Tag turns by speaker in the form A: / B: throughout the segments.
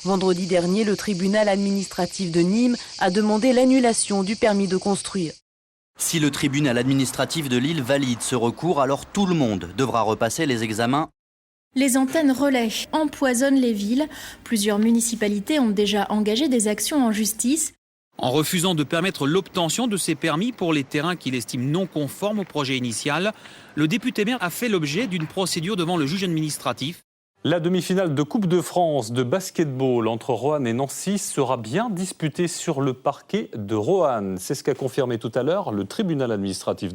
A: Vendredi dernier, le tribunal administratif de Nîmes a demandé l'annulation du permis de construire.
B: Si le tribunal administratif de Lille valide ce recours, alors tout le monde devra repasser les examens.
C: Les antennes relais empoisonnent les villes. Plusieurs municipalités ont déjà engagé des actions en justice.
D: En refusant de permettre l'obtention de ces permis pour les terrains qu'il estime non conformes au projet initial, le député maire a fait l'objet d'une procédure devant le juge administratif.
E: La demi-finale de Coupe de France de basketball entre Roanne et Nancy sera bien disputée sur le parquet de Roanne. C'est ce qu'a confirmé tout à l'heure le tribunal administratif.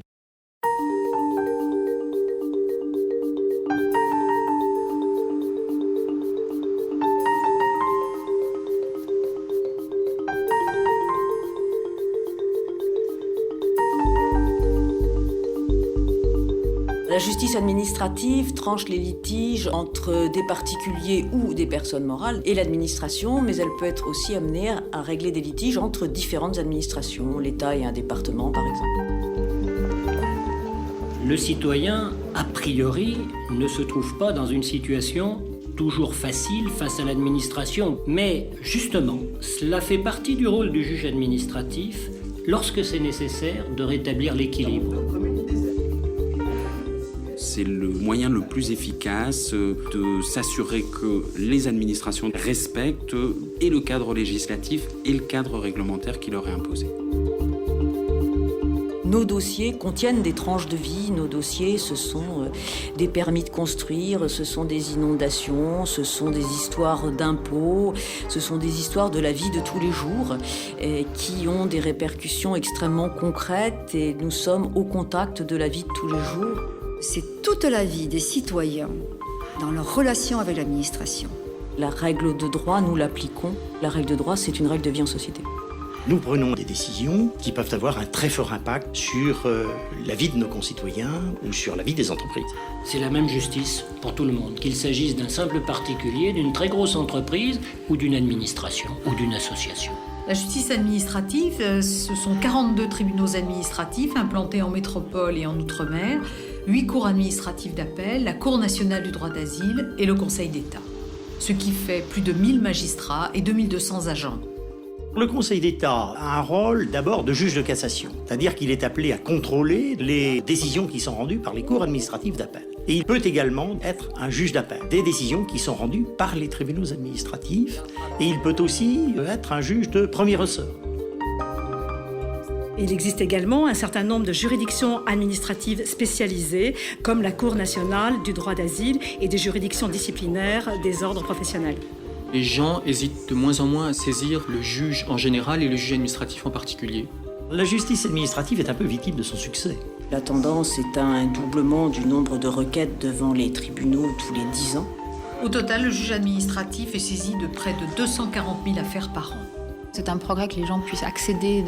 A: La justice administrative tranche les litiges entre des particuliers ou des personnes morales et l'administration, mais elle peut être aussi amenée à régler des litiges entre différentes administrations, l'État et un département par exemple.
F: Le citoyen, a priori, ne se trouve pas dans une situation toujours facile face à l'administration. Mais justement, cela fait partie du rôle du juge administratif, lorsque c'est nécessaire, de rétablir l'équilibre.
G: C'est le moyen le plus efficace de s'assurer que les administrations respectent et le cadre législatif et le cadre réglementaire qui leur est imposé.
A: Nos dossiers contiennent des tranches de vie. Nos dossiers, ce sont des permis de construire, ce sont des inondations, ce sont des histoires d'impôts, ce sont des histoires de la vie de tous les jours qui ont des répercussions extrêmement concrètes et nous sommes au contact de la vie de tous les jours.
H: C'est toute la vie des citoyens dans leur relation avec l'administration.
A: La règle de droit, nous l'appliquons. La règle de droit, c'est une règle de vie en société.
I: Nous prenons des décisions qui peuvent avoir un très fort impact sur la vie de nos concitoyens ou sur la vie des entreprises.
F: C'est la même justice pour tout le monde, qu'il s'agisse d'un simple particulier, d'une très grosse entreprise ou d'une administration ou d'une association.
J: La justice administrative, ce sont 42 tribunaux administratifs implantés en métropole et en outre-mer, 8 cours administratives d'appel, la Cour nationale du droit d'asile et le Conseil d'État. Ce qui fait plus de 1000 magistrats et 2200 agents.
I: Le Conseil d'État a un rôle d'abord de juge de cassation, c'est-à-dire qu'il est appelé à contrôler les décisions qui sont rendues par les cours administratives d'appel. Et il peut également être un juge d'appel, des décisions qui sont rendues par les tribunaux administratifs. Et il peut aussi être un juge de premier ressort.
K: Il existe également un certain nombre de juridictions administratives spécialisées, comme la Cour nationale du droit d'asile et des juridictions disciplinaires des ordres professionnels.
L: Les gens hésitent de moins en moins à saisir le juge en général et le juge administratif en particulier.
I: La justice administrative est un peu victime de son succès.
A: La tendance est à un doublement du nombre de requêtes devant les tribunaux tous les 10 ans.
J: Au total, le juge administratif est saisi de près de 240 000 affaires par an.
C: C'est un progrès que les gens puissent accéder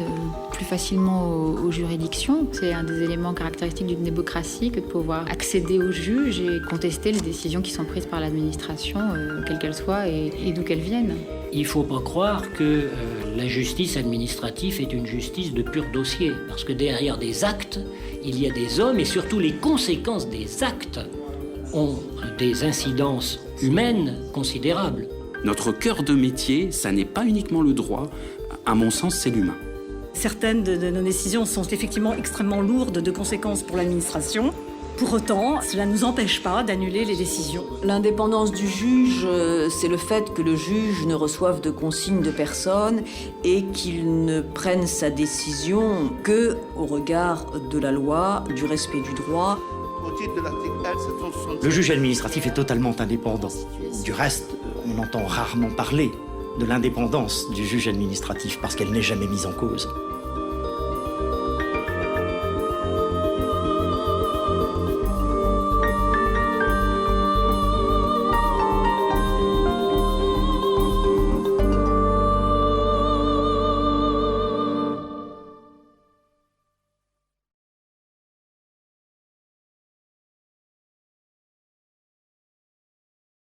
C: plus facilement aux juridictions. C'est un des éléments caractéristiques d'une démocratie que de pouvoir accéder aux juges et contester les décisions qui sont prises par l'administration, quelles qu'elles soient et d'où qu'elles viennent.
F: Il ne faut pas croire que la justice administrative est une justice de pur dossier, parce que derrière des actes, il y a des hommes et surtout les conséquences des actes ont des incidences humaines considérables.
G: Notre cœur de métier, ça n'est pas uniquement le droit, à mon sens, c'est l'humain.
K: Certaines de nos décisions sont effectivement extrêmement lourdes de conséquences pour l'administration. Pour autant, cela ne nous empêche pas d'annuler les décisions.
A: L'indépendance du juge, c'est le fait que le juge ne reçoive de consignes de personne et qu'il ne prenne sa décision que au regard de la loi, du respect du droit.
I: Le juge administratif est totalement indépendant. Du reste, on entend rarement parler de l'indépendance du juge administratif parce qu'elle n'est jamais mise en cause.